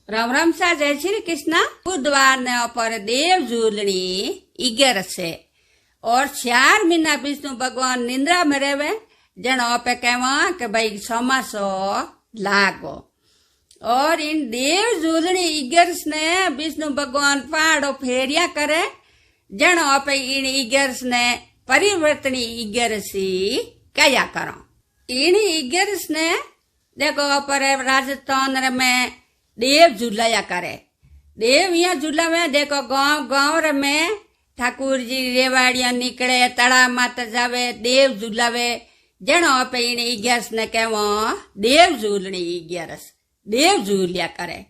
राम राम सा जय श्री कृष्ण। बुधवार ने पर देव झूलनी 11 से और 4 महीना विष्णु भगवान निंद्रा में रहे जनो पे कहवा के भाई समासो लागो और इन देव झूलनी 11 ने विष्णु भगवान पहाड़ो फेरिया करे जनो पे इन 11 ने परिवर्तनी 11 कया करो। इन 11 ने देखो पर राजस्थान में देव झूलाया करे। देव यहाँ झूलावे देखो गांव गांव में ठाकुर जी रेवाड़िया निकले तड़ा माता जावे देव झूलावे जनो पे इन 11 ने कहवो देव झूलनी 11 देव झूलिया करे।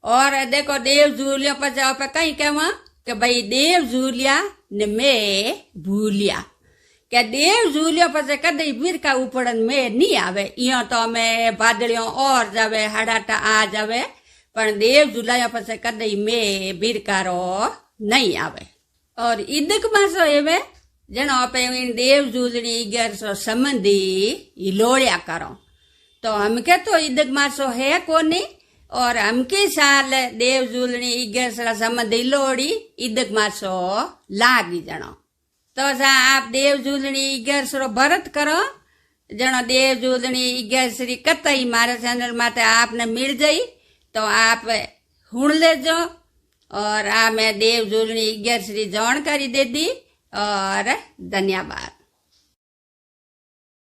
और देखो देव झूलिया पर पे कहीं कहवा कि भाई देव झूलिया ने मैं भूलिया के देव झूलिया पर कदे बिरका उपड़न में नहीं आवे। इं तो मैं बादलियों और जावे हड़ाटा आ जावे पर देव झूलाया पर कदे में बिरकारो नहीं आवे। और ईदक मासो एवे जनो पे देव झूलनी 11 संबंधी लोड़िया करो। तो हमके तो ईदक मासो है कोनी और हमके साल देव झूलनी 11 संबंधी लोड़ी ईदक मासो लागी जनो। तो आप देव झूलनी 11 भरत करो जनो देव झूलनी 11 कतई मारे चैनल माते आपने मिल जाई तो आप हुण लेजो। और आ मैं देव झूलनी 11 जानकारी दे दी और धन्यवाद।